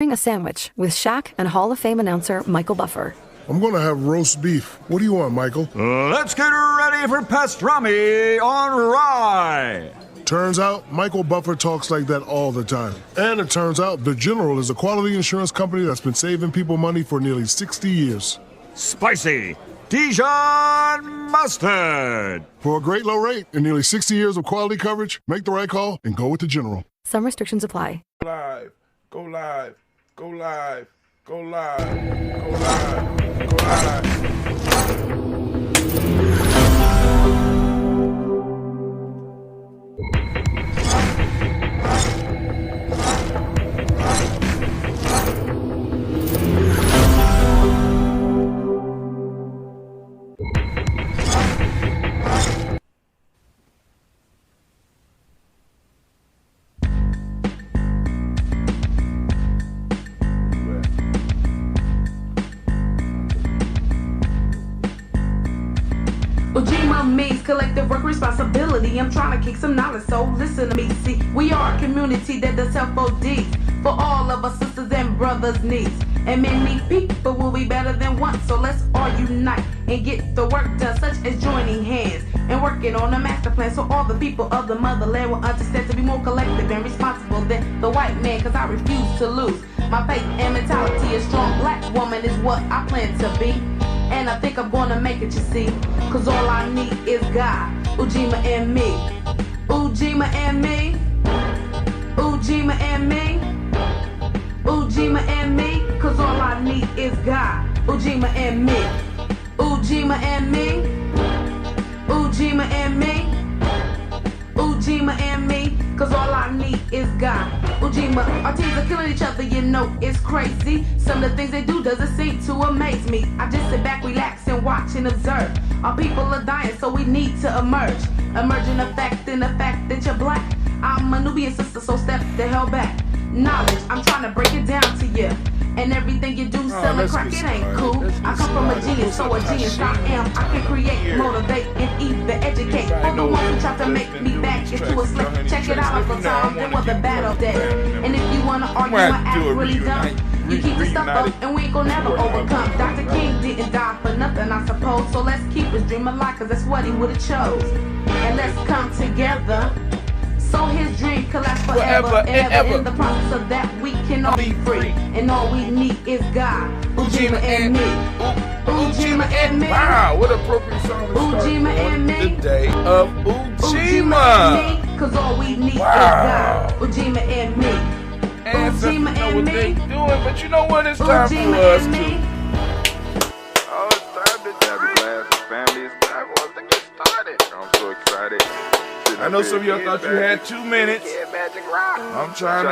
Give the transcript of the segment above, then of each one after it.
A sandwich with Shaq and Hall of Fame announcer Michael Buffer. I'm gonna have roast beef. What do you want, Michael? Let's get ready for pastrami on rye. Turns out, Michael Buffer talks like that all the time. And it turns out, The General is a quality insurance company that's been saving people money for nearly 60 years. Spicy Dijon mustard. For a great low rate and nearly 60 years of quality coverage, make the right call and go with The General. Some restrictions apply. Live, go live, go live, go live, go live, go live. Ujima means collective work responsibility. I'm trying to kick some knowledge, so listen to me. See, we are a community that does help for deeds for all of our sisters and brothers' needs. And many people will be better than one, so let's all unite and get the work done, such as joining hands and working on a master plan, so all the people of the motherland will understand to be more collective and responsible than the white man, cause I refuse to lose my faith and mentality. A strong black woman is what I plan to be, and I think I'm gonna make it, you see, cause all I need is God, Ujima and me. Ujima and me. Ujima and me. Ujima and me. Cause all I need is God, Ujima and me. Ujima and me. Ujima and me. Ujima and me. Cause all I need is God. Ujima, our teams are killing each other, you know it's crazy. Some of the things they do doesn't seem to amaze me. I just sit back, relax, and watch and observe. Our people are dying, so we need to emerge. Emerging the fact that you're black. I'm a Nubian sister, so step the hell back. Knowledge, I'm trying to break it down to you. And everything you do, selling crack, it ain't cool. I come from a genius, so a genius I am. I can create, motivate, and even educate. All the ones who try to make me back into a slip. Check it out, Uncle Tom, there was a battle day. And if you wanna argue my act really dumb, you keep the stuff up and we ain't gonna never overcome. Dr. King didn't die for nothing, I suppose. So let's keep his dream alive, cause that's what he would've chose. And let's come together, so his dream can last forever and ever. In the process of that, we can all be free. And all we need is God, Ujima and me. Ujima and me. Wow, what appropriate song to start Ujima and me. the day of Ujima. Cause all we need is God, Ujima and me. And Ujima know and what me. they doing, but you know what? It's time for Ujima us and to. me. Oh, it's time to grab a glass of family. It's time for us to get started. I'm so excited. I know some of y'all thought you had 2 minutes. I'm trying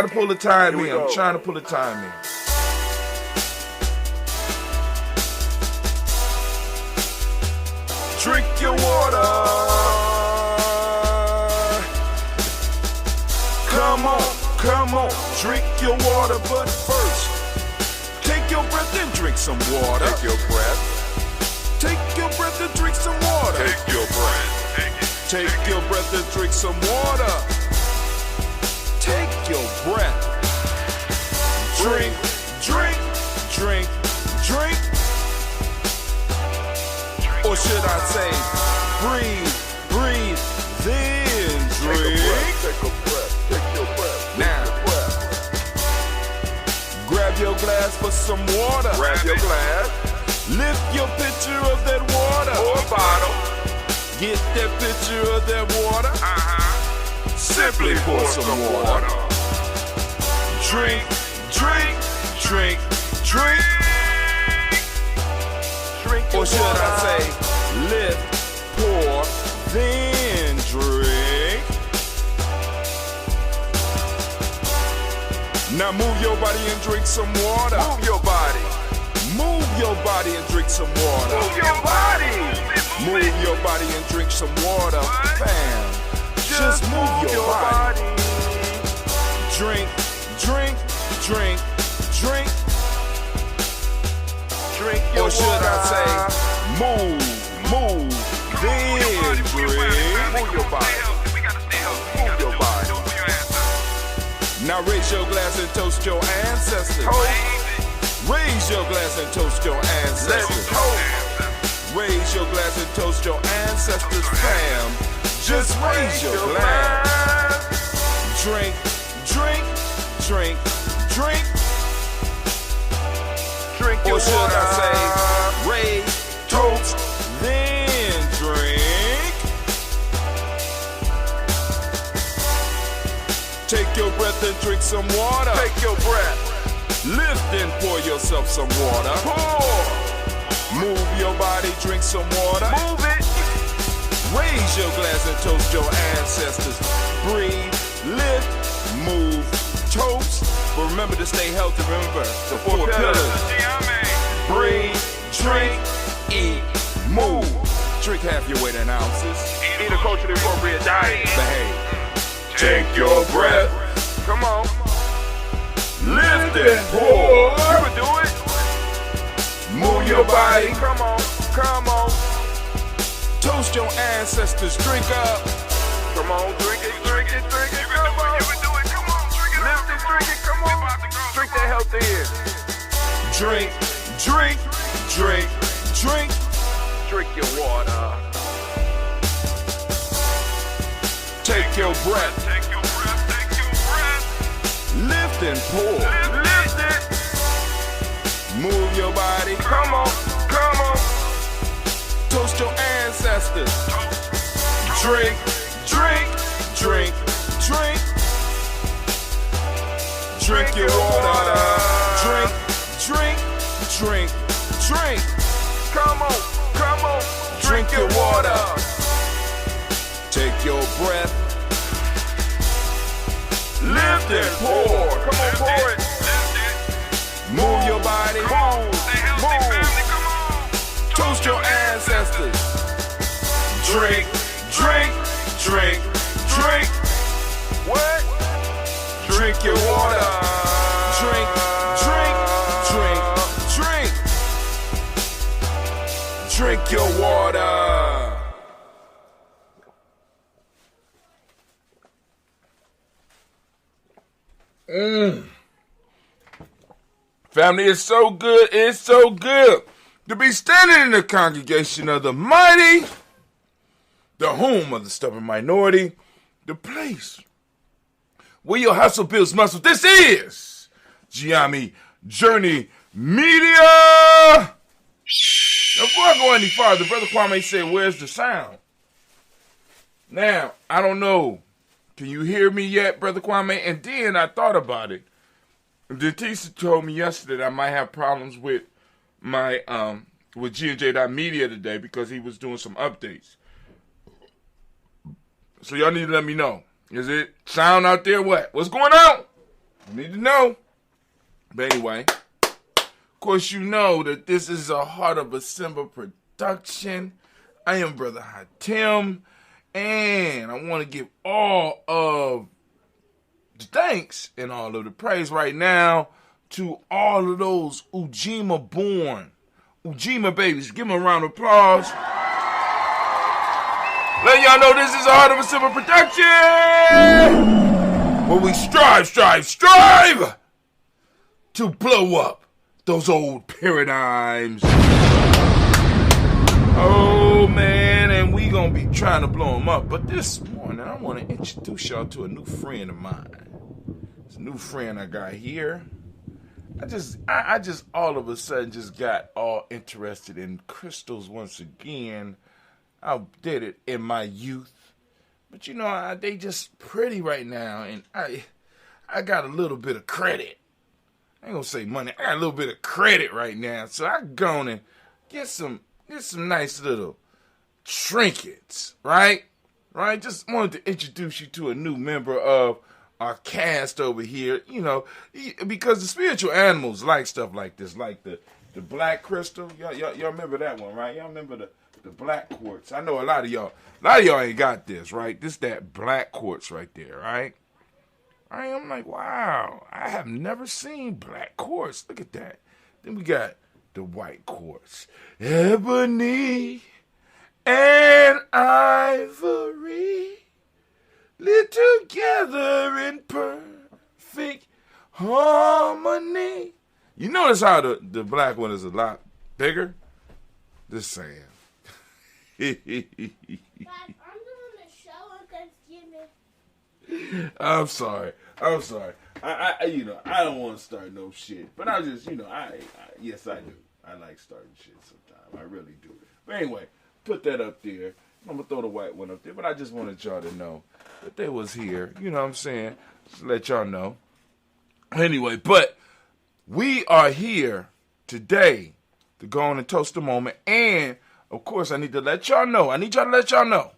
to pull the time in. I'm trying to pull the time in. Drink your water. Come on, drink your water, but first, take your breath and drink some water. Take your breath. Take your breath and drink some water. Take your breath. Take your breath and drink some water. Take your breath. Drink, drink, drink, drink. Or should I say, breathe, breathe, then drink. Take a breath. Take your breath. Now, grab your glass for some water. Grab your glass Lift your pitcher of that water. or a bottle. Get that pitcher of that water. Simply pour some water. Drink, drink, drink, drink. Drink your Or should water. I say, lift, pour, then drink. Now move your body and drink some water. Move your body. Move your body and drink some water. Move your body. Move your body and drink some water. Bam. Just move your body. Drink, drink, drink, drink. Drink your Or should water. I say, move, then drink. Move your body. Move your body. Now raise your glass and toast your ancestors. Raise your glass and toast your ancestors. Raise your glass and toast your ancestors, fam. Just raise your glass. Drink, drink, drink, drink. Drink your Or should water. I say, raise, toast, then drink. Take your breath and drink some water. Take your breath. Lift and pour yourself some water. Pour. Move your body, drink some water. Move it. Raise your glass and toast your ancestors. Breathe, lift, move, toast. But remember to stay healthy. Remember the four pillars. Breathe, drink, eat, move. Drink half your weight in ounces. Eat a culturally appropriate diet. Behave. Take your breath. Come on. Lift and pour. You can do it. Move your body. Come on. Come on. Toast your ancestors. Drink up. Come on. Drink it. Drink it. Drink it. Come on. You can do it. Come on. Drink it. Lift it. Drink it. Come on. Drink that health in. Drink, drink, drink, drink. Drink your water. Take your breath. Take your breath. Take your breath. Lift and pour. Lift it. Move your body. Come on. Come on. Toast your ancestors. Drink, drink, drink, drink. Drink your water. Drink, drink, drink, drink. Come on. Come on. Drink your water. Take your breath. Lift and pour. Come on, pour it. Move your body. Move. Toast your ancestors. Drink, drink, drink, drink. What? Drink your water. Drink, drink, drink, drink. Drink your water. Family, it's so good. It's so good to be standing in the congregation of the mighty, the home of the stubborn minority, the place where your hustle builds muscle. This is Giami Journey Media. Before I go any farther, Brother Kwame said, where's the sound? Now, I don't know. Can you hear me yet, Brother Kwame? And then I thought about it. Dentista told me yesterday that I might have problems with my with G&J.media today because he was doing some updates. So y'all need to let me know. Is it sound out there? What's going on? I need to know. But anyway, of course you know that this is a Heart of a Simba production. I am Brother Hatim, and I want to give all of the thanks and all of the praise right now to all of those Ujima born, Ujima babies. Give them a round of applause. Let y'all know this is a Heart of a Simba production, where we strive to blow up those old paradigms. Oh man, and we gonna be trying to blow them up. But this morning, I want to introduce y'all to a new friend of mine. It's a new friend I got here. I just all of a sudden just got all interested in crystals once again. I did it in my youth, but you know, they just pretty right now, and I got a little bit of credit. I ain't gonna say money. I got a little bit of credit right now, so I go and get some nice little trinkets, right? Right? Just wanted to introduce you to a new member of our cast over here, you know, because the spiritual animals like stuff like this, like the black crystal. Y'all remember that one, right? Y'all remember the black quartz. I know a lot of y'all ain't got this, right? This that black quartz right there, right? I'm like, wow, I have never seen black quartz. Look at that. Then we got the white quartz. Ebony and ivory live together in perfect perfect harmony. You notice how the black one is a lot bigger? Just saying. Dad, I'm doing a show on Thanksgiving. I'm sorry. I I don't want to start no shit, but I just, yes, I do. I like starting shit sometimes. I really do. But anyway, put that up there. I'm gonna throw the white one up there, but I just wanted y'all to know that they was here. You know what I'm saying? Just let y'all know. Anyway, but we are here today to go on and toast the moment, and of course, I need to let y'all know. I need y'all to let y'all know,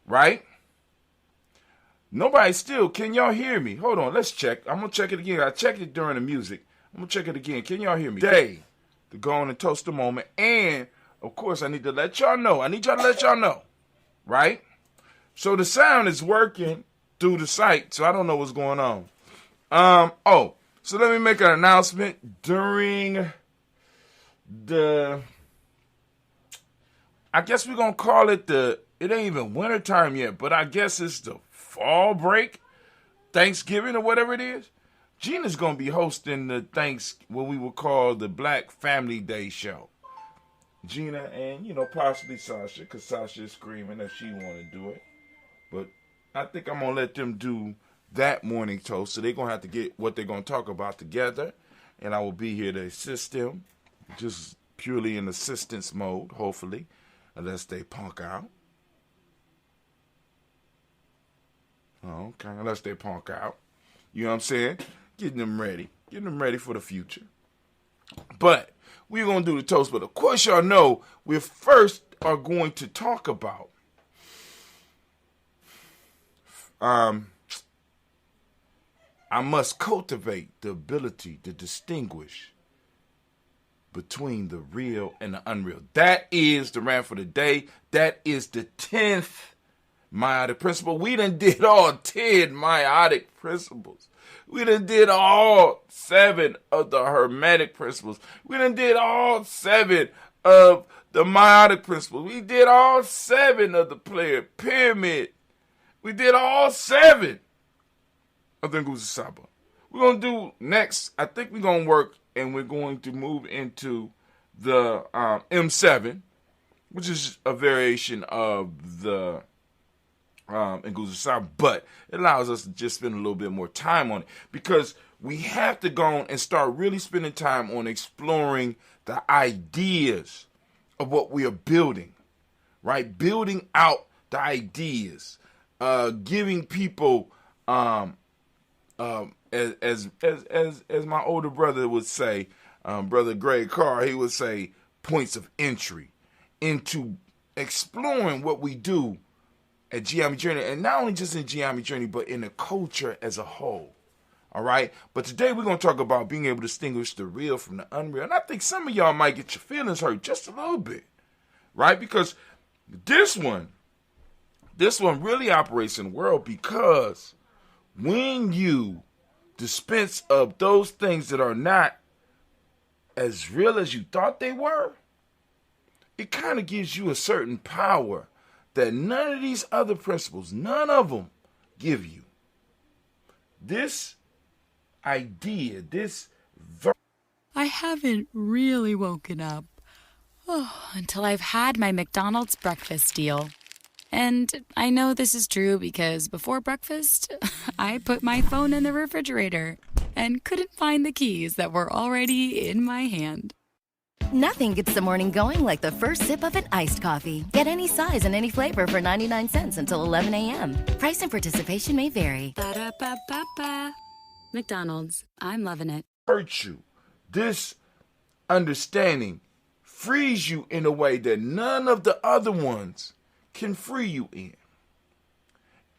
right? Nobody still, can y'all hear me? Hold on, let's check. I'm going to check it again. I checked it during the music. I'm going to check it again. Can y'all hear me? Today, to go on and toast the moment. And, of course, I need to let y'all know. I need y'all to let y'all know, right? So the sound is working through the site, so I don't know what's going on. So let me make an announcement during I guess we're going to call it it ain't even winter time yet, but I guess it's the fall break, Thanksgiving or whatever it is. Gina's going to be hosting what we would call the Black Family Day show. Gina and, possibly Sasha, because Sasha is screaming that she want to do it. But I think I'm going to let them do that morning toast. So they're going to have to get what they're going to talk about together. And I will be here to assist them, just purely in assistance mode, hopefully, unless they punk out. Okay, unless they punk out. You know what I'm saying? Getting them ready for the future. But we're going to do the toast. But of course, y'all know we first are going to talk about I must cultivate the ability to distinguish between the real and the unreal. That is the rant for the day. That is the 10th meiotic principle. We done did all 10 meiotic principles. We done did all 7 of the hermetic principles. We done did all 7 of the meiotic principles. We did all 7 of the player pyramid. We did all 7 of the Nguzo Saba. We're going to do next, I think we're going to work and we're going to move into the M7, which is a variation of the Nguzo Saba, but it allows us to just spend a little bit more time on it because we have to go on and start really spending time on exploring the ideas of what we are building, right? Building out the ideas, giving people, as my older brother would say, Brother Greg Carr, he would say points of entry into exploring what we do at Geometry Journey, and not only just in Geometry Journey, but in the culture as a whole. All right? But today we're going to talk about being able to distinguish the real from the unreal. And I think some of y'all might get your feelings hurt just a little bit, right? Because this one really operates in the world because when you dispense of those things that are not as real as you thought they were, it kind of gives you a certain power that none of these other principles, none of them give you. This idea, I haven't really woken up until I've had my McDonald's breakfast deal. And I know this is true because before breakfast, I put my phone in the refrigerator and couldn't find the keys that were already in my hand. Nothing gets the morning going like the first sip of an iced coffee. Get any size and any flavor for 99 cents until 11 a.m. Price and participation may vary. Ba-da-ba-ba-ba. McDonald's. I'm loving it. virtue, this understanding frees you in a way that none of the other ones can free you in.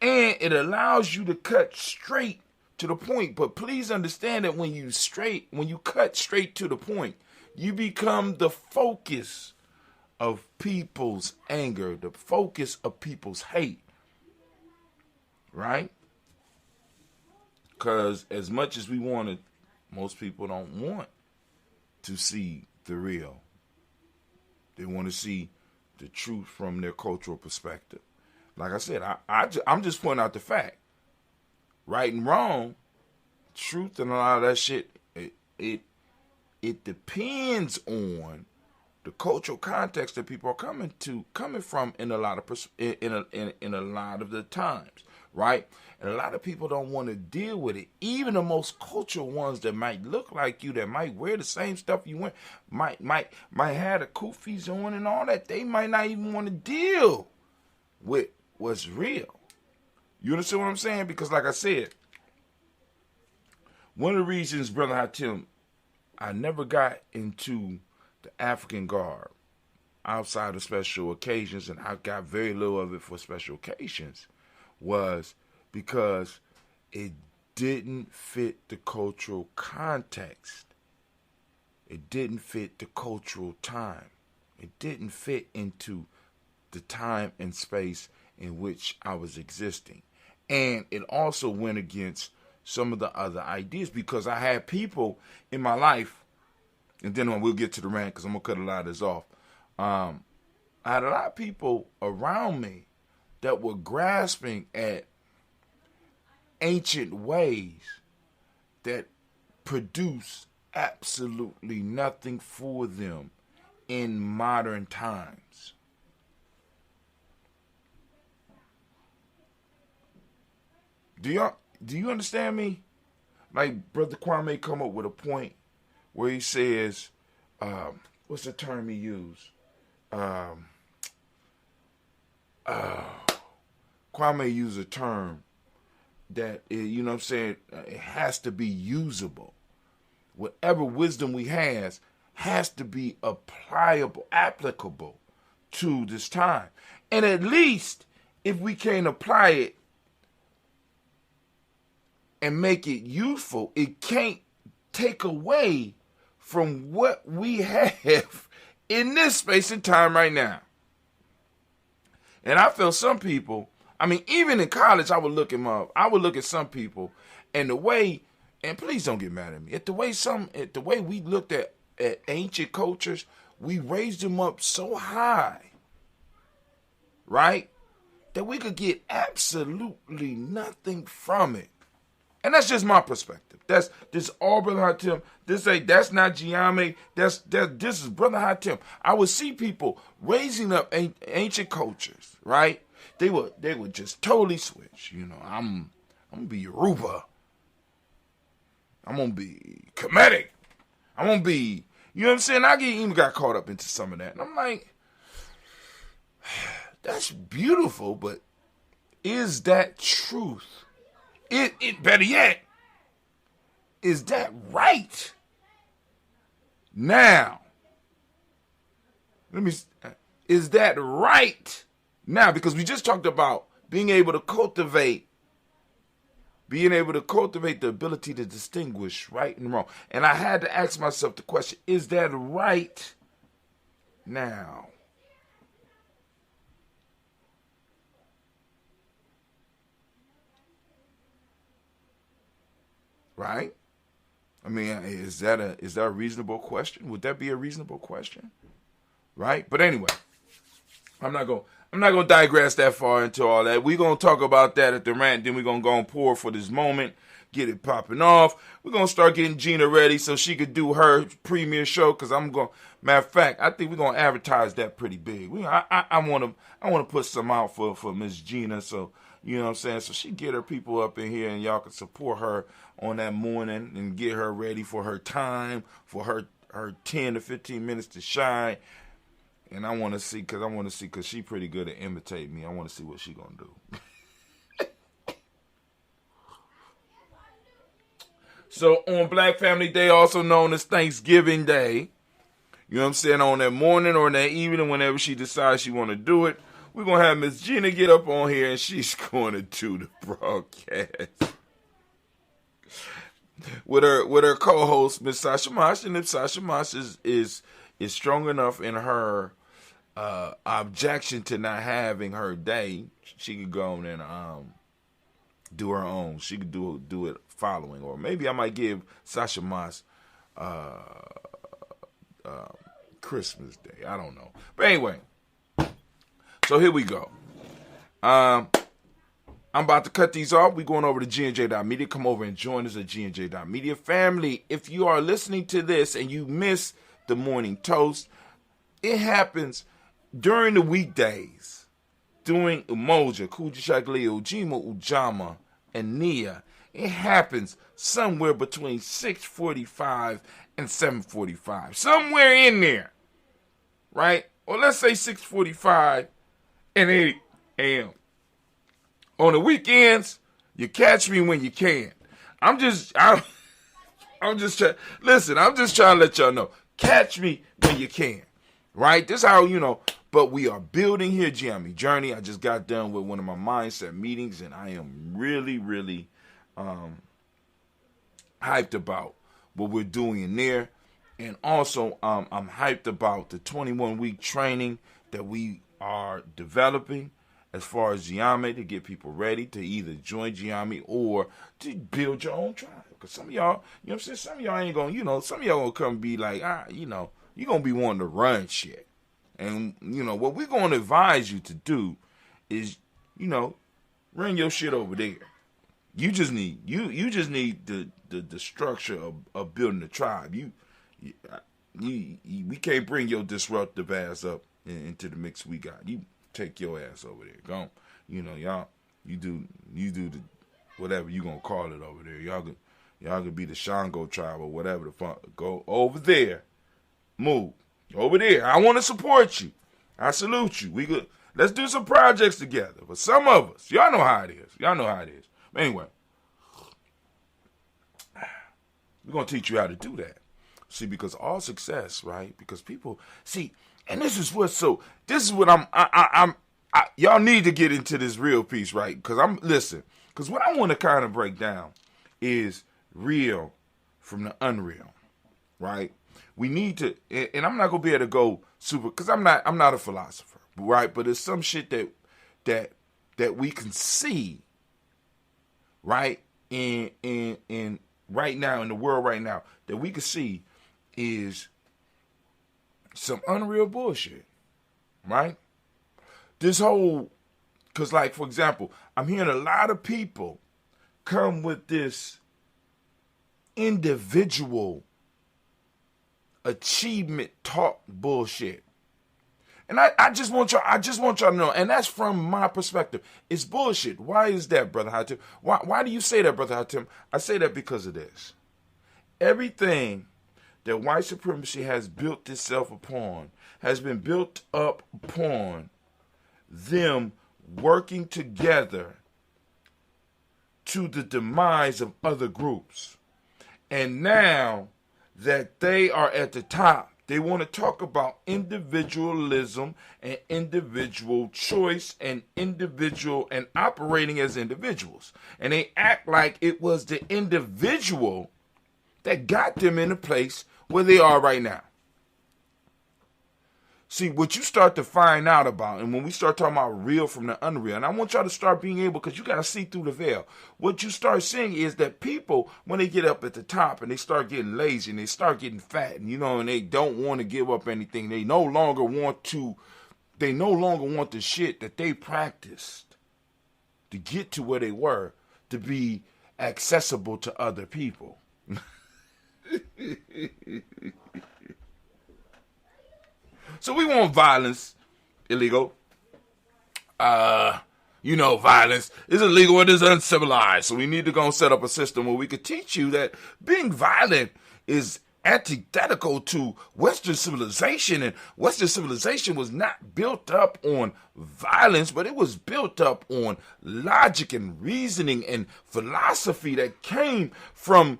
And it allows you to cut straight to the point. But please understand that when you cut straight to the point, you become the focus of people's anger, the focus of people's hate. Right? Because as much as we want it, most people don't want to see the real. They want to see the truth from their cultural perspective. Like I said, I'm just pointing out the fact. Right and wrong truth and a lot of that shit, it depends on the cultural context that people are coming from in a lot of in a lot of the times, right? And a lot of people don't want to deal with it. Even the most cultural ones that might look like you, that might wear the same stuff you wear, might have the kufis on and all that. They might not even want to deal with what's real. You understand what I'm saying? Because like I said, one of the reasons, Brother Hatim, I never got into the African garb outside of special occasions, and I got very little of it for special occasions, was because it didn't fit the cultural context. It didn't fit the cultural time. It didn't fit into the time and space in which I was existing. And it also went against some of the other ideas, because I had people in my life, and then we'll get to the rant because I'm going to cut a lot of this off. I had a lot of people around me that were grasping at ancient ways that produce absolutely nothing for them in modern times. Do you understand me? Like Brother Kwame come up with a point where he says, what's the term he used? Kwame used a term that, you know what I'm saying, it has to be usable. Whatever wisdom we has to be applicable to this time. And at least if we can't apply it and make it useful, it can't take away from what we have in this space and time right now. And I feel some people, I mean, even in college, I would look at some people, and the way, and please don't get mad at me, the way we looked at ancient cultures, we raised them up so high, right, that we could get absolutely nothing from it. And that's just my perspective. That's this all Brother Hatim. That's not Giame. This is Brother Hatim. I would see people raising up ancient cultures, right? They would just totally switch. You know, I'm gonna be Yoruba. I'm gonna be Kemetic. I'm gonna be, you know what I'm saying? I even got caught up into some of that. And I'm like, that's beautiful, but is that truth? It better yet, is that right? Now, is that right? Now, because we just talked about being able to cultivate the ability to distinguish right and wrong. And I had to ask myself the question, is that right now? Right? I mean, is that a reasonable question? Would that be a reasonable question? Right? But anyway, I'm not gonna digress that far into all that. We're gonna talk about that at the rant, then we're gonna go and pour for this moment, get it popping off. We're gonna start getting Gina ready so she could do her premiere show, because matter of fact, I think we're gonna advertise that pretty big. I wanna put some out for Miss Gina, so you know what I'm saying? So she get her people up in here and y'all can support her on that morning and get her ready for her time, for her 10 to 15 minutes to shine. And I want to see, because she pretty good at imitating me. I want to see what she going to do. So on Black Family Day, also known as Thanksgiving Day, you know what I'm saying, on that morning or in that evening, whenever she decides she want to do it, we're going to have Miss Gina get up on here and she's going to do the broadcast with her co-host, Miss Sasha Mosh. And if Sasha Mosh is strong enough in her objection to not having her day, she could go on and do her own. She could do it following. Or maybe I might give Sasha Mosh Christmas Day. I don't know. But anyway. So here we go. I'm about to cut these off. We're going over to GNJ.media. Come over and join us at GNJ.media. Family, if you are listening to this and you miss the morning toast, it happens during the weekdays. Doing Umoja, Kujishakli, Ujima, Ujama, and Nia. It happens somewhere between 6:45 and 7:45. Somewhere in there. Right? Or let's say 6:45 and 8 a.m. On the weekends, you catch me when you can. I'm just trying to let y'all know. Catch me when you can. Right? This is how, but we are building here, Giammi Journey. I just got done with one of my mindset meetings, and I am really, really hyped about what we're doing in there. And also, I'm hyped about the 21-week training that we are developing as far as Giammi, to get people ready to either join Giammi or to build your own tribe. Because some of y'all, you know what I'm saying, some of y'all ain't going to, some of y'all going to come be like, you're going to be wanting to run shit. And, what we're going to advise you to do is, run your shit over there. You just need the structure of building the tribe. We can't bring your disruptive ass up into the mix we got. You take your ass over there. Go, y'all. You do the whatever you gonna call it over there. Y'all could be the Shango tribe or whatever the fuck. Go over there. Move over there. I want to support you. I salute you. We good. Let's do some projects together. But some of us, y'all know how it is. But anyway, we're gonna teach you how to do that. See, because all success, right? Because people see, and this is what y'all need to get into this real piece, right? Because what I want to kind of break down is real from the unreal, right? We need to, and I'm not gonna be able to go super, because I'm not a philosopher, right? But it's some shit that we can see, right? In right now, in the world right now, that we can see is some unreal bullshit, right? This whole, because like, for example, I'm hearing a lot of people come with this individual achievement talk bullshit. And I just want y'all to know, and that's from my perspective. It's bullshit. Why is that, Brother Hatim? Why do you say that, Brother Hatim? I say that because of this. Everything that white supremacy has built itself upon has been built up upon them working together to the demise of other groups. And now that they are at the top, they want to talk about individualism and individual choice and individual and operating as individuals. And they act like it was the individual that got them in a place where they are right now. See, what you start to find out about, and when we start talking about real from the unreal, and I want y'all to start being able, because you got to see through the veil. What you start seeing is that people, when they get up at the top and they start getting lazy and they start getting fat, and and they don't want to give up anything, they no longer want the shit that they practiced to get to where they were, to be accessible to other people. So we want violence, illegal. Violence is illegal and is uncivilized. So we need to go and set up a system where we could teach you that being violent is antithetical to Western civilization. And Western civilization was not built up on violence, but it was built up on logic and reasoning and philosophy that came from,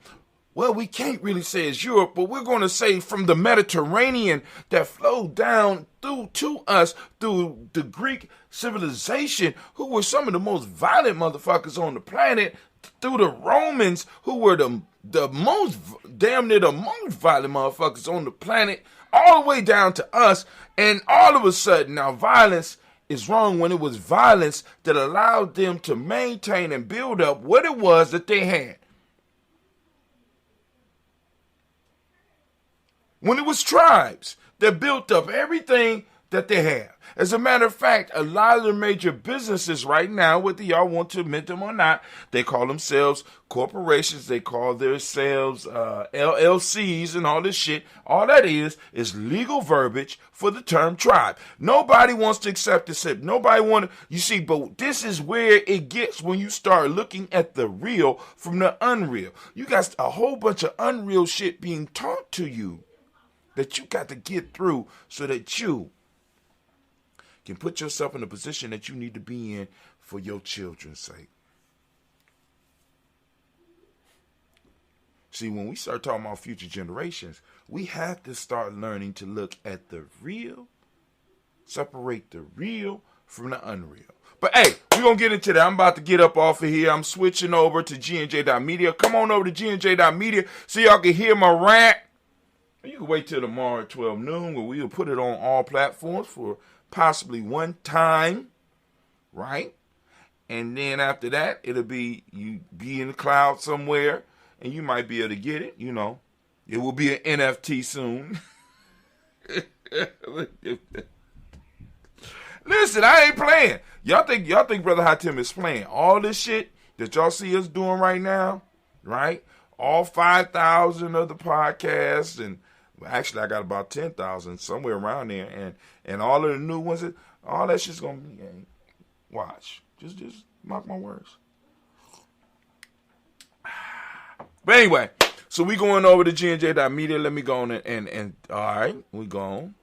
well, we can't really say it's Europe, but we're going to say from the Mediterranean that flowed down through to us through the Greek civilization, who were some of the most violent motherfuckers on the planet, through the Romans, who were the most, damn near the most violent motherfuckers on the planet, all the way down to us. And all of a sudden, now violence is wrong when it was violence that allowed them to maintain and build up what it was that they had. When it was tribes that built up everything that they have. As a matter of fact, a lot of the major businesses right now, whether y'all want to admit them or not, they call themselves corporations. They call themselves LLCs and all this shit. All that is legal verbiage for the term tribe. Nobody wants to accept this. Nobody want to, you see, but this is where it gets when you start looking at the real from the unreal. You got a whole bunch of unreal shit being taught to you that you got to get through so that you can put yourself in a position that you need to be in for your children's sake. See, when we start talking about future generations, we have to start learning to look at the real, separate the real from the unreal. But hey, we're going to get into that. I'm about to get up off of here. I'm switching over to GNJ.media. Come on over to GNJ.media so y'all can hear my rant. You can wait till tomorrow at 12 noon where we'll put it on all platforms for possibly one time, right? And then after that, it'll be, you be in the cloud somewhere, and you might be able to get it, you know. It will be an NFT soon. Listen, I ain't playing. Y'all think Brother Hatim is playing. All this shit that y'all see us doing right now, right? All 5,000 of the podcasts, and actually I got about 10,000 somewhere around there, and all of the new ones, all that shit's gonna be, watch. Just mark my words. But anyway, so we going over to GNJ.media. Let me go on and all right, we gone.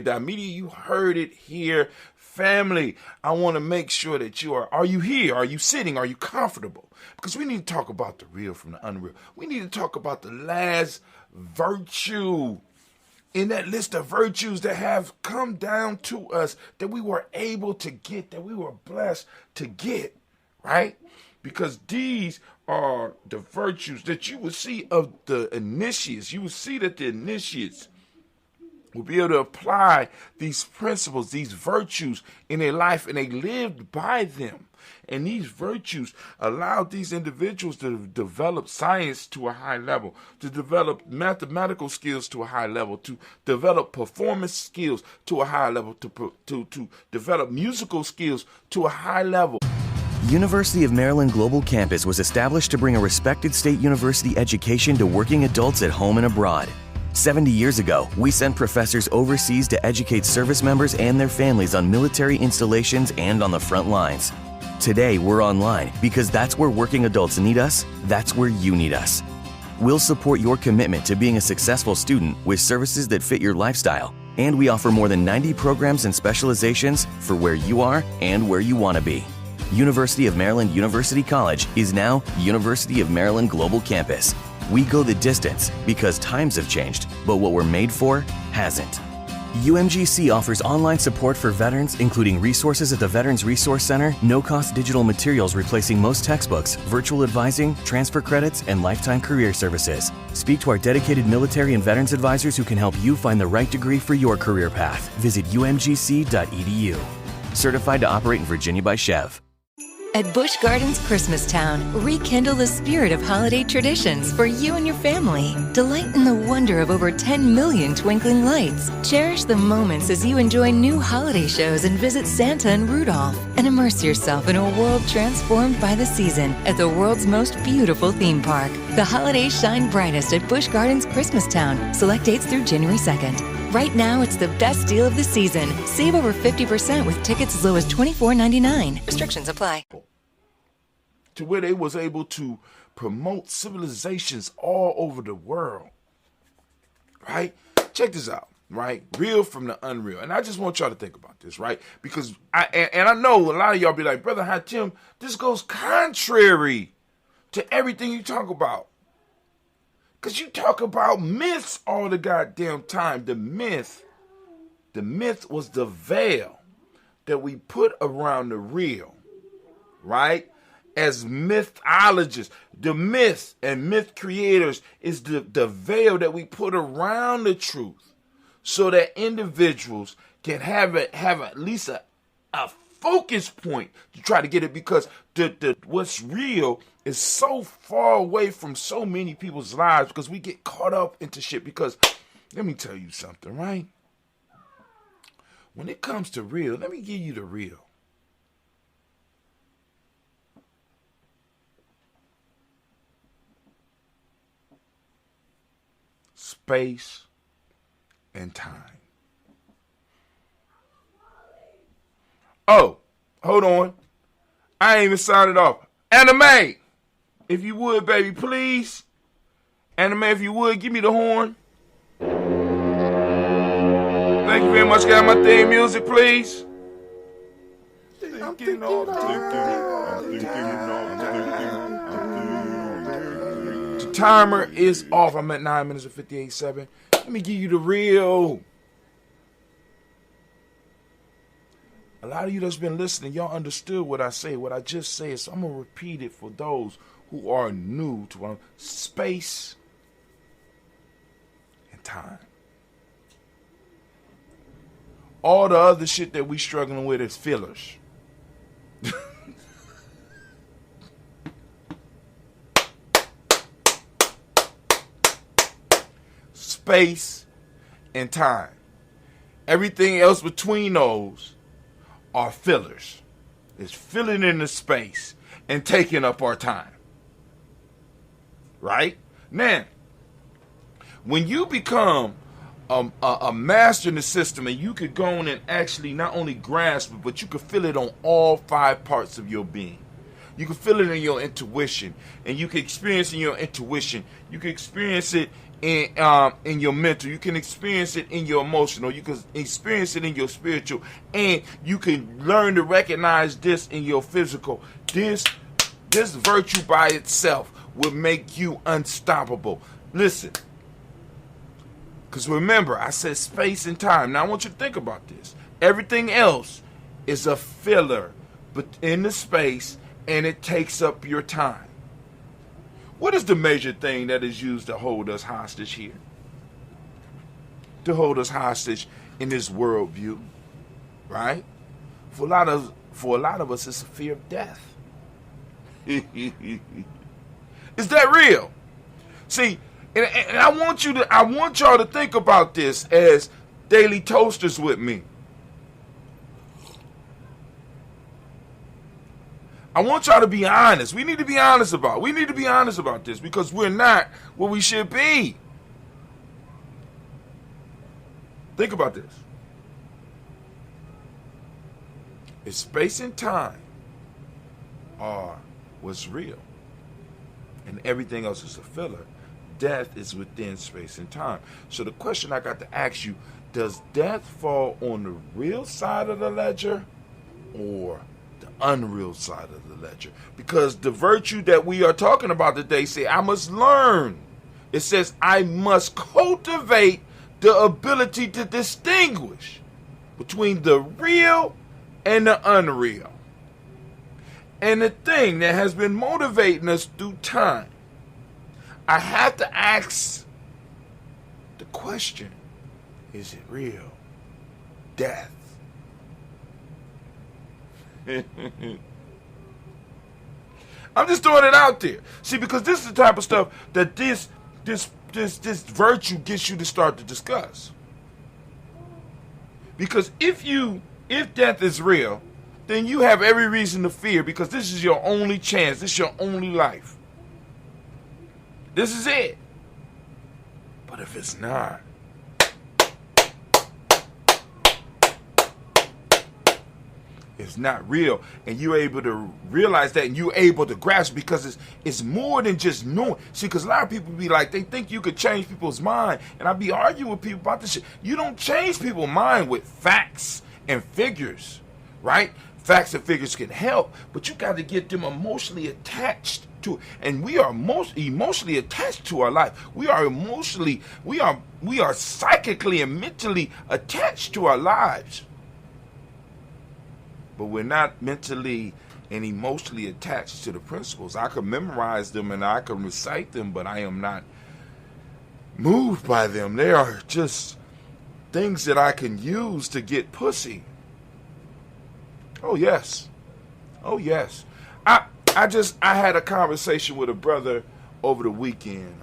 GNJ.media, you heard it here. Family, I want to make sure that are you here? Are you sitting? Are you comfortable? Because we need to talk about the real from the unreal. We need to talk about the last virtue in that list of virtues that have come down to us, that we were able to get, that we were blessed to get, right? Because these are the virtues that you will see of the initiates. You will see that the initiates will be able to apply these principles, these virtues in their life, and they lived by them. And these virtues allowed these individuals to develop science to a high level, to develop mathematical skills to a high level, to develop performance skills to a high level, to develop musical skills to a high level. University of Maryland Global Campus was established to bring a respected state university education to working adults at home and abroad. 70 years ago, we sent professors overseas to educate service members and their families on military installations and on the front lines. Today, we're online because that's where working adults need us, that's where you need us. We'll support your commitment to being a successful student with services that fit your lifestyle, and we offer more than 90 programs and specializations for where you are and where you want to be. University of Maryland University College is now University of Maryland Global Campus. We go the distance because times have changed, but what we're made for hasn't. UMGC offers online support for veterans, including resources at the Veterans Resource Center, no-cost digital materials replacing most textbooks, virtual advising, transfer credits, and lifetime career services. Speak to our dedicated military and veterans advisors who can help you find the right degree for your career path. Visit umgc.edu. Certified to operate in Virginia by Chev. At Busch Gardens Christmastown, rekindle the spirit of holiday traditions for you and your family. Delight in the wonder of over 10 million twinkling lights. Cherish the moments as you enjoy new holiday shows and visit Santa and Rudolph. And immerse yourself in a world transformed by the season at the world's most beautiful theme park. The holidays shine brightest at Busch Gardens Christmastown. Select dates through January 2nd. Right now, it's the best deal of the season. Save over 50% with tickets as low as $24.99. Restrictions apply. To where they was able to promote civilizations all over the world, right? Check this out, right? Real from the unreal. And I just want y'all to think about this, right? Because I know a lot of y'all be like, Brother Hatim, this goes contrary to everything you talk about. Because you talk about myths all the goddamn time. The myth was the veil that we put around the real, right? As mythologists, the myths and myth creators is the veil that we put around the truth so that individuals can have at least a focus point to try to get it, because the what's real is so far away from so many people's lives, because we get caught up into shit. Because let me tell you something, right? When it comes to real, let me give you the real. Space and time. Oh, hold on. I ain't even signed it off. Anime, if you would, baby, please. Anime, if you would, give me the horn. Thank you very much. Got my theme music, please. The timer is off. I'm at 9 minutes and 58.7. Let me give you the real. A lot of you that's been listening, y'all understood what I say, what I just said. So I'm going to repeat it for those who are new to space and time. All the other shit that we struggling with is fillers. Space and time. Everything else between those are fillers. It's filling in the space and taking up our time. Right? Now, when you become a master in the system, and you could go on and actually not only grasp it, but you could feel it on all 5 parts of your being. You can feel it in your intuition, and you can experience in your intuition. You can experience it in your mental. You can experience it in your emotional. You can experience it in your spiritual, and you can learn to recognize this in your physical. This virtue by itself will make you unstoppable. Listen. Because remember, I said space and time. Now I want you to think about this. Everything else is a filler but in the space, and it takes up your time. What is the major thing that is used to hold us hostage here? To hold us hostage in this worldview, right? For a lot of us, it's a fear of death. Is that real? See. And I want y'all to think about this as daily toasters with me. I want y'all to be honest. We need to be honest about this, because we're not what we should be. Think about this. If space and time are what's real, and everything else is a filler, death is within space and time. So the question I got to ask you, does death fall on the real side of the ledger or the unreal side of the ledger? Because the virtue that we are talking about today say, I must learn. It says, I must cultivate the ability to distinguish between the real and the unreal. And the thing that has been motivating us through time, I have to ask the question, is it real? Death. I'm just throwing it out there. See, because this is the type of stuff that this virtue gets you to start to discuss. Because if death is real, then you have every reason to fear, because this is your only chance. This is your only life. This is it. But if it's not, it's not real, and you're able to realize that, and you're able to grasp, because it's more than just knowing. See, because a lot of people be like, they think you could change people's mind, and I be arguing with people about this shit. You don't change people's mind with facts and figures, right? Facts and figures can help, but you got to get them emotionally attached to it. And we are most emotionally attached to our life. We are psychically and mentally attached to our lives. But we're not mentally and emotionally attached to the principles. I can memorize them and I can recite them, but I am not moved by them. They are just things that I can use to get pussy. Oh yes. Oh yes. I had a conversation with a brother over the weekend,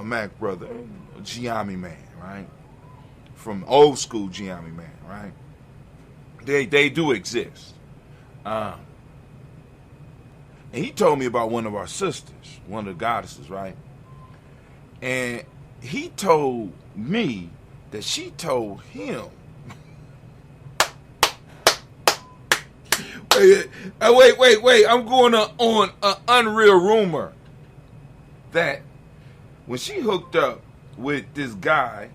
Mac brother, Giammi man, right? From old school Giammi man, right? They do exist. And he told me about one of our sisters, one of the goddesses, right? And he told me that she told him. Wait. I'm going on an unreal rumor that when she hooked up with this guy,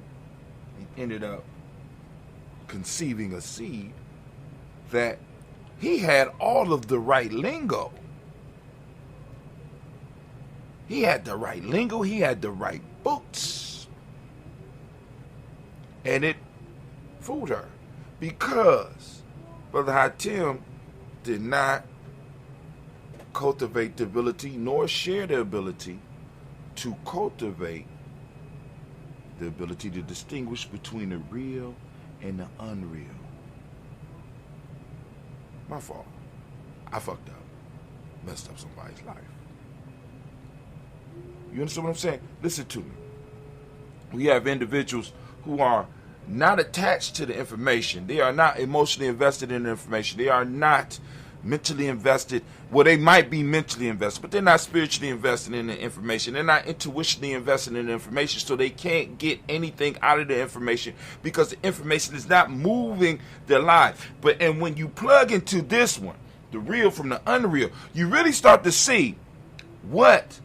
he ended up conceiving a seed, that he had all of the right lingo. He had the right lingo. He had the right books. And it fooled her because Brother Hatim did not cultivate the ability nor share the ability to cultivate the ability to distinguish between the real and the unreal. My fault. I fucked up. Messed up somebody's life. You understand what I'm saying? Listen to me. We have individuals who are not attached to the information. They are not emotionally invested in the information. They are not mentally invested. Well, they might be mentally invested, but they're not spiritually invested in the information. They're not intuitionally invested in the information, so they can't get anything out of the information because the information is not moving their life. And when you plug into this one, the real from the unreal, you really start to see what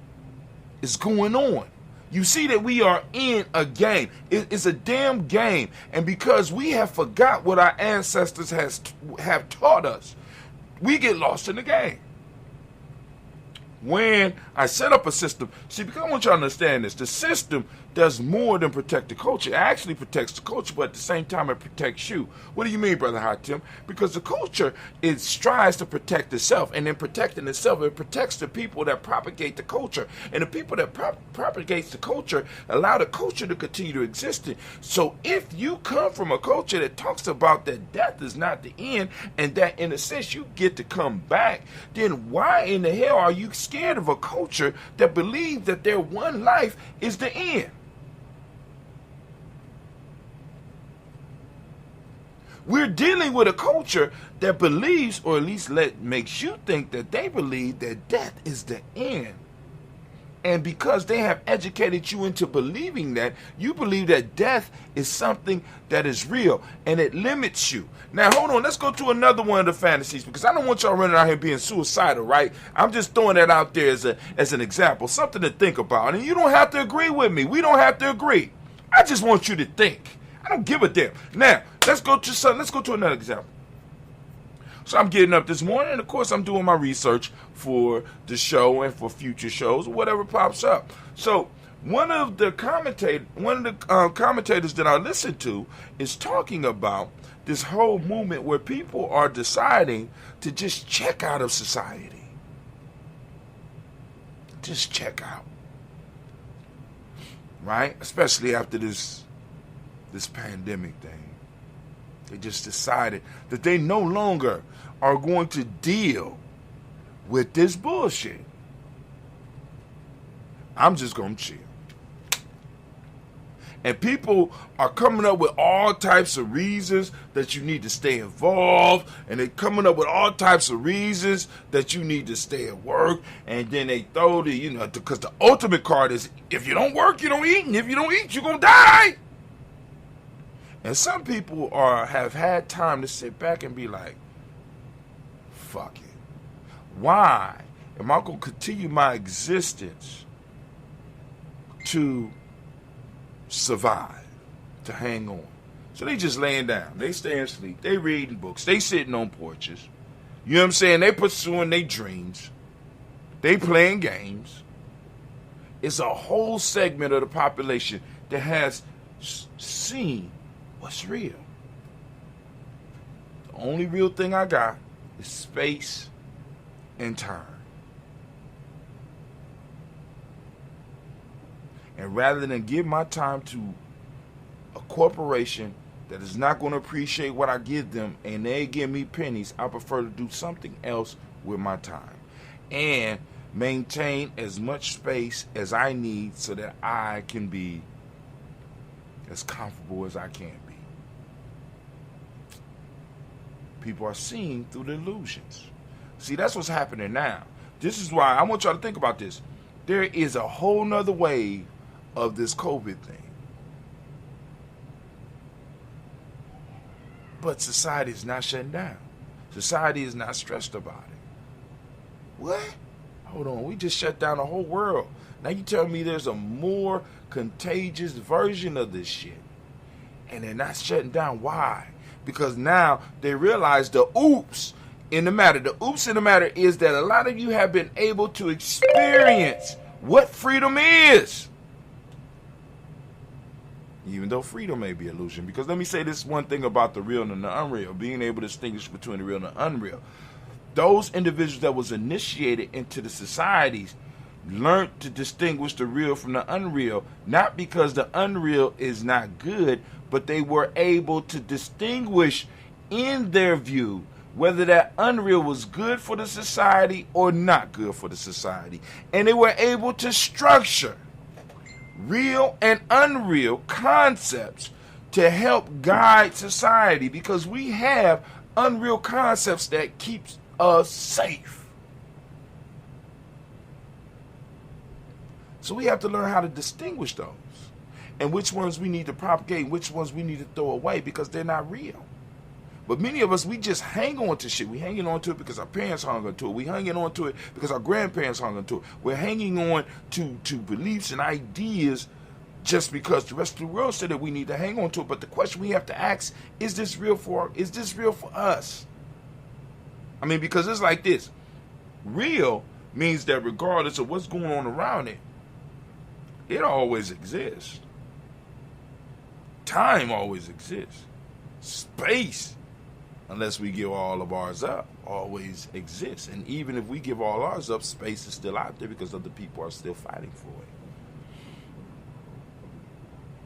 is going on. You see that we are in a game. It's a damn game. And because we have forgot what our ancestors have taught us, we get lost in the game. When I set up a system, see, because I want y'all to understand this, the system does more than protect the culture. It actually protects the culture, but at the same time, it protects you. What do you mean, Brother Hatim? Because the culture, it strives to protect itself, and in protecting itself, it protects the people that propagate the culture. And the people that propagates the culture allow the culture to continue to exist. So if you come from a culture that talks about that death is not the end, and that in a sense you get to come back, then why in the hell are you scared of a culture that believes that their one life is the end? We're dealing with a culture that believes, or at least makes you think that they believe that death is the end. And because they have educated you into believing that, you believe that death is something that is real, and it limits you. Now, hold on, let's go to another one of the fantasies, because I don't want y'all running out here being suicidal, right? I'm just throwing that out there as an example, something to think about. And you don't have to agree with me. We don't have to agree. I just want you to think. I don't give a damn. Now, let's go to another example. So I'm getting up this morning, and of course I'm doing my research for the show and for future shows, whatever pops up. So one of the commentators that I listen to is talking about this whole movement where people are deciding to just check out of society. Just check out. Right? Especially after this pandemic thing. They just decided that they no longer are going to deal with this bullshit. I'm just going to chill. And people are coming up with all types of reasons that you need to stay involved. And they're coming up with all types of reasons that you need to stay at work. And then they throw because the ultimate card is, if you don't work, you don't eat. And if you don't eat, you're going to die. And some people have had time to sit back and be like, fuck it. Why am I going to continue my existence to survive, to hang on? So they just laying down. They staying asleep. They reading books. They sitting on porches. You know what I'm saying? They pursuing their dreams. They playing games. It's a whole segment of the population that has seen what's real. The only real thing I got is space and time. And rather than give my time to a corporation that is not going to appreciate what I give them and they give me pennies, I prefer to do something else with my time and maintain as much space as I need so that I can be as comfortable as I can be. People are seeing through the illusions. See, that's what's happening now. This is why I want y'all to think about this. There is a whole nother wave of this COVID thing. But society is not shutting down. Society is not stressed about it. What? Hold on, we just shut down the whole world. Now you tell me there's a more contagious version of this shit. And they're not shutting down. Why? Because now they realize the oops in the matter. The oops in the matter is that a lot of you have been able to experience what freedom is. Even though freedom may be illusion. Because let me say this one thing about the real and the unreal. Being able to distinguish between the real and the unreal. Those individuals that was initiated into the societies learned to distinguish the real from the unreal. Not because the unreal is not good, but they were able to distinguish in their view whether that unreal was good for the society or not good for the society. And they were able to structure real and unreal concepts to help guide society, because we have unreal concepts that keeps us safe. So we have to learn how to distinguish those and which ones we need to propagate, which ones we need to throw away because they're not real. But many of us, we just hang on to shit. We hanging on to it because our parents hung on to it. We hanging on to it because our grandparents hung on to it. We're hanging on to beliefs and ideas just because the rest of the world said that we need to hang on to it. But the question we have to ask, is this real for us? I mean, because it's like this. Real means that regardless of what's going on around it, it always exists. Time always exists. Space, unless we give all of ours up, always exists. And even if we give all ours up, space is still out there because other people are still fighting for it.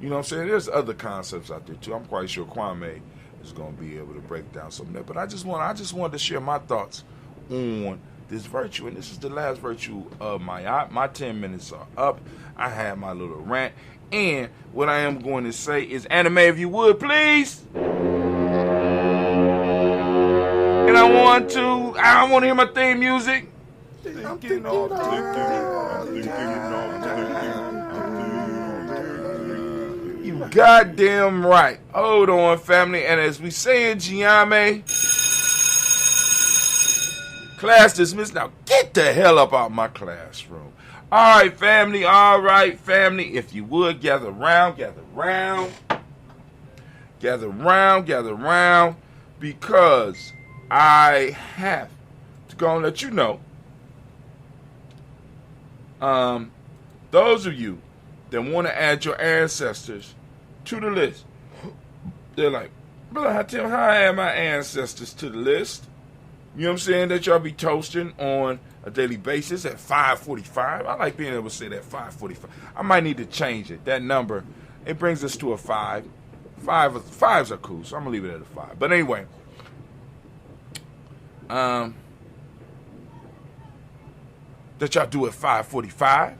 You know what I'm saying? There's other concepts out there too. I'm quite sure Kwame is going to be able to break down some of that. But I just wanted to share my thoughts on this virtue. And this is the last virtue of my 10 minutes are up. I had my little rant. And what I am going to say is, anime, if you would, please. And I want to hear my theme music. You goddamn right. Hold on, family. And as we say in Giame, class dismissed. Now get the hell up out my classroom. All right, family. If you would, gather round. Because I have to go and let you know. Those of you that want to add your ancestors to the list, they're like, Brother Hatim, how I add my ancestors to the list? You know what I'm saying? That y'all be toasting on a daily basis at 5:45. I like being able to say that 5:45. I might need to change it. That number, it brings us to a 5. Fives are cool, so I'm gonna leave it at a 5. But anyway, that y'all do at 5:45.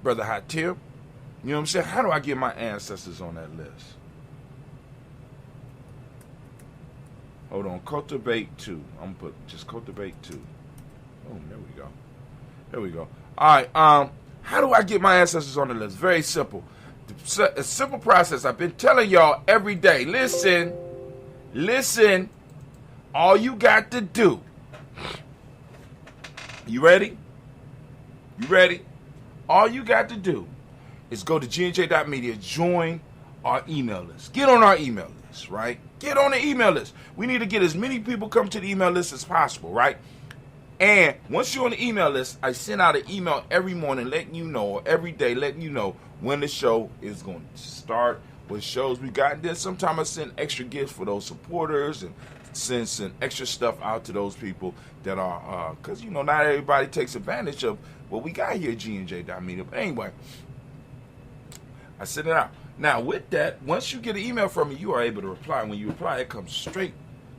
Brother Hatim, you know what I'm saying? How do I get my ancestors on that list? Hold on, Cultivate 2. I'm gonna put just Cultivate 2. Oh, there we go. All right, how do I get my ancestors on the list? Very simple. A simple process. I've been telling y'all every day. Listen. All you got to do. You ready? All you got to do is go to gnj.media, join our email list. Get on our email list, right? Get on the email list. We need to get as many people come to the email list as possible, right? And once you're on the email list, I send out an email every morning letting you know, or every day letting you know when the show is going to start, what shows we got. And then sometimes I send extra gifts for those supporters and send some extra stuff out to those people that are, because, not everybody takes advantage of what we got here at GNJ.media. But anyway, I send it out. Now, with that, once you get an email from me, you are able to reply. When you reply, it comes straight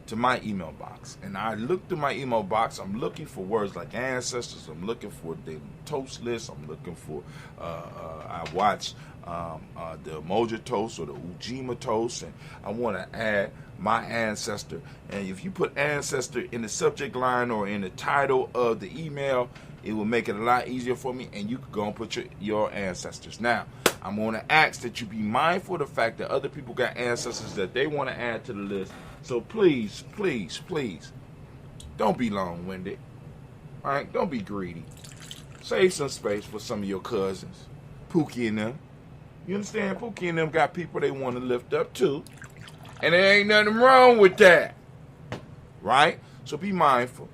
to my email box. And I look through my email box. I'm looking for words like ancestors. I'm looking for the toast list. I'm looking for, I watch the Ujima Toast or the Ujima Toast, and I want to add my ancestor. And if you put ancestor in the subject line or in the title of the email, it will make it a lot easier for me, and you can go and put your ancestors. Now, I'm going to ask that you be mindful of the fact that other people got ancestors that they want to add to the list. So please, please, please, don't be long-winded. All right? Don't be greedy. Save some space for some of your cousins, Pookie and them. You understand? Pookie and them got people they want to lift up too. And there ain't nothing wrong with that. Right? So be mindful.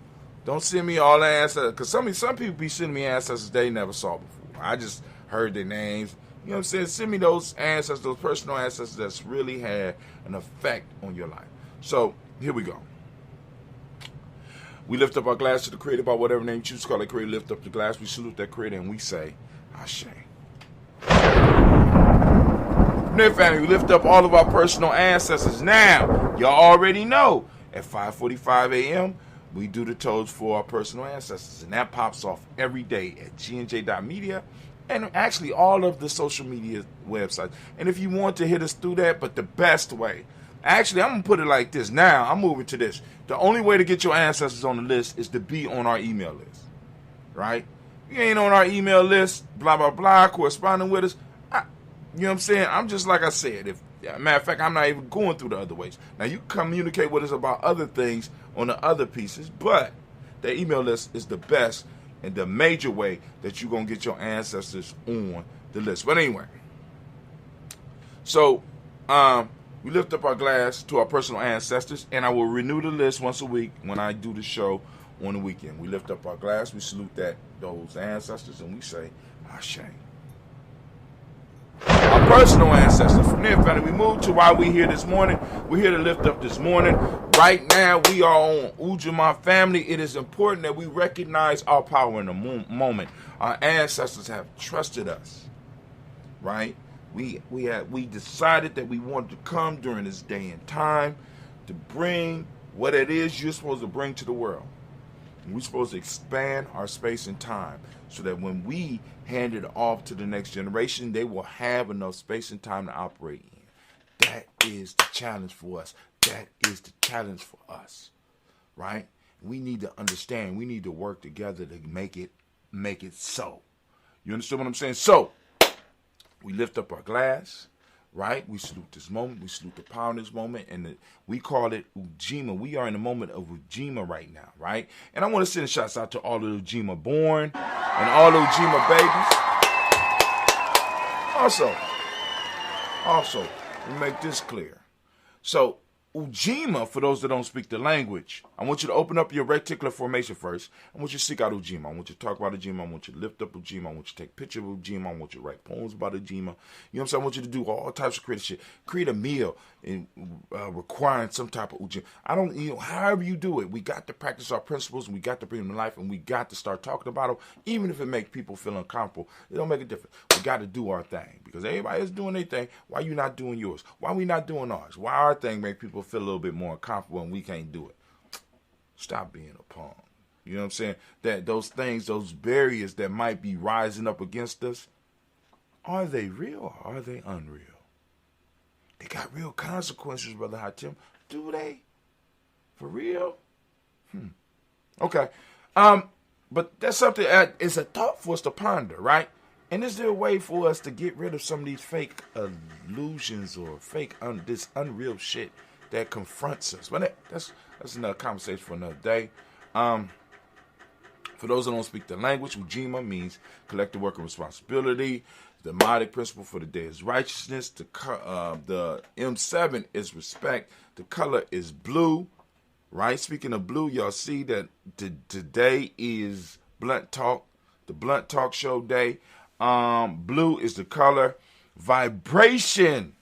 Don't send me all the ancestors. Because some people be sending me ancestors they never saw before. I just heard their names. You know what I'm saying? Send me those ancestors, those personal ancestors that's really had an effect on your life. So, here we go. We lift up our glass to the Creator by whatever name you choose to call it. Creator, lift up the glass. We salute that Creator and we say, Ashe. Now, family, we lift up all of our personal ancestors. Now, y'all already know, at 5:45 a.m., we do the toast for our personal ancestors. And that pops off every day at gnj.media and actually all of the social media websites. And if you want to hit us through that, but the best way, actually, I'm going to put it like this. Now, I'm moving to this. The only way to get your ancestors on the list is to be on our email list. Right? If you ain't on our email list, blah, blah, blah, corresponding with us, you know what I'm saying? I'm just like I said. Matter of fact, I'm not even going through the other ways. Now, you can communicate with us about other things on the other pieces, but the email list is the best and the major way that you're going to get your ancestors on the list. But anyway, so we lift up our glass to our personal ancestors, and I will renew the list once a week when I do the show on the weekend. We lift up our glass, we salute those ancestors, and we say, Ashe. Our personal ancestors. From there, family, we move to why we're here this morning. We're here to lift up this morning. Right now, we are on Ujima family. It is important that we recognize our power in the moment. Our ancestors have trusted us, right? We decided that we wanted to come during this day and time to bring what it is you're supposed to bring to the world. We're supposed to expand our space and time so that when we hand it off to the next generation, they will have enough space and time to operate in. That is the challenge for us. That is the challenge for us, right? We need to understand. We need to work together to make it so. You understand what I'm saying? So, we lift up our glass, right? We salute this moment. We salute the power in this moment. And we call it Ujima. We are in the moment of Ujima right now, right? And I want to send shouts out to all the Ujima born and all the Ujima babies. Also, we make this clear. So, Ujima, for those that don't speak the language, I want you to open up your reticular formation first. I want you to seek out Ujima. I want you to talk about Ujima. I want you to lift up Ujima. I want you to take a picture of Ujima. I want you to write poems about Ujima. You know what I'm saying? I want you to do all types of creative shit. Create a meal and requiring some type of Ujima. However you do it, we got to practice our principles and we got to bring them to life and we got to start talking about them, even if it makes people feel uncomfortable. It don't make a difference. We got to do our thing because everybody is doing their thing. Why you not doing yours? Why we not doing ours? Why our thing make people feel a little bit more uncomfortable and we can't do it? Stop being a punk. You know what I'm saying? That those things, those barriers that might be rising up against us, are they real or are they unreal? They got real consequences, Brother Hatim. Do they? For real? Okay. But that's something, it's a thought for us to ponder, right? And is there a way for us to get rid of some of these fake illusions or fake, this unreal shit that confronts us? But that's another conversation for another day. For those that don't speak the language, Ujima means collective work and responsibility. The Modic principle for the day is righteousness. The M7 is respect. The color is blue, right? Speaking of blue, y'all see that today is Blunt Talk, the Blunt Talk Show day. Blue is the color. Vibration.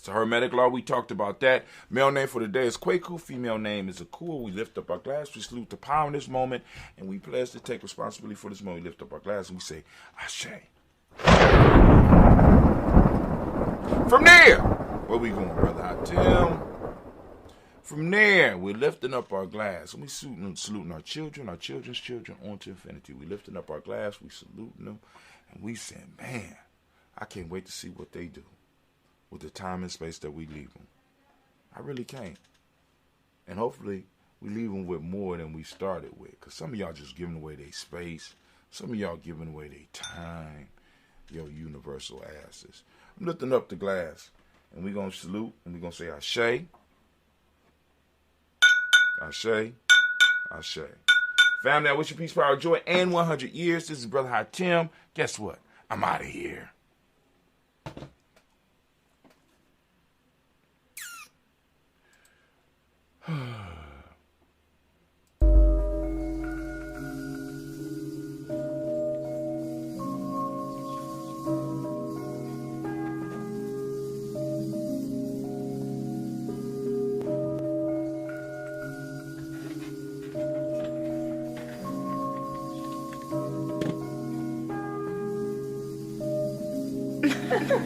It's a Hermetic law. We talked about that. Male name for the day is Kwaku. Female name is Akua. We lift up our glass. We salute the power in this moment. And we pledge to take responsibility for this moment. We lift up our glass and we say, Ashe. From there, where we going, Brother Hot Tim? From there, we're lifting up our glass. And we saluting our children's children on to infinity. We lifting up our glass, we saluting them, and we saying, man, I can't wait to see what they do with the time and space that we leave them. I really can't. And hopefully, we leave them with more than we started with. Because some of y'all just giving away their space. Some of y'all giving away their time. Yo, universal asses. I'm lifting up the glass. And we're going to salute. And we're going to say, Ashe. Ashe. Ashe. Family, I wish you peace, power, joy, and 100 years. This is Brother Hot Tim. Guess what? I'm out of here.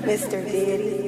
Mr. Diddy.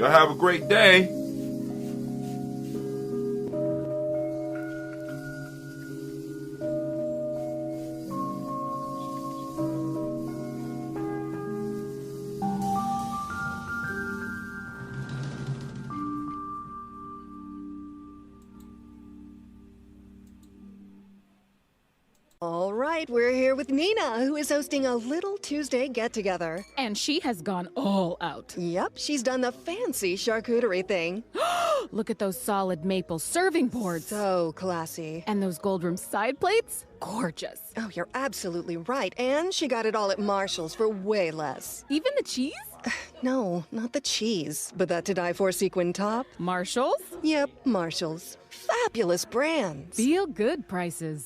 Y'all have a great day. All right, we're here with Nina, who is hosting a little Tuesday get-together. And she has gone all out. Yep, she's done the fancy charcuterie thing. Look at those solid maple serving boards. So classy. And those gold rim side plates? Gorgeous. Oh, you're absolutely right. And she got it all at Marshall's for way less. Even the cheese? No, not the cheese, but that to die for sequin top. Marshall's? Yep, Marshall's. Fabulous brands. Feel good prices.